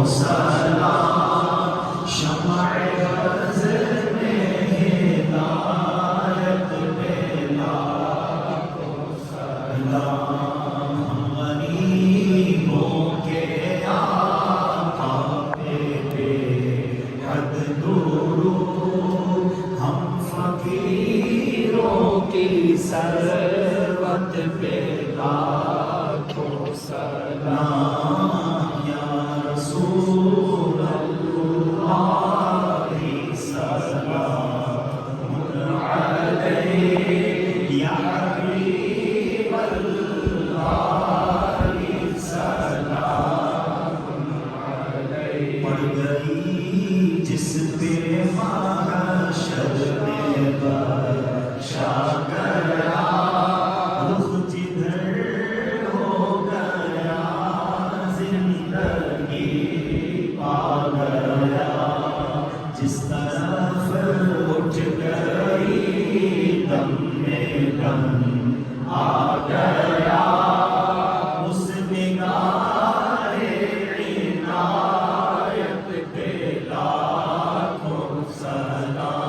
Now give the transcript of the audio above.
سلام شمع بز میں ہدایت پہ لاکھوں سلام غریبوں کے آقا پہ بے حد درود ہم فقیروں کی ثروت پہ لاکھوں سلام یا رسول اللہ سلام علیک یا حبیب اللہ سلام علیک پڑ گئی جس پہ محشر میں بخشا گیا رخ جدھر ہو گیا زندگی پا گیا جس طرف اٹھ گئی دم میں دم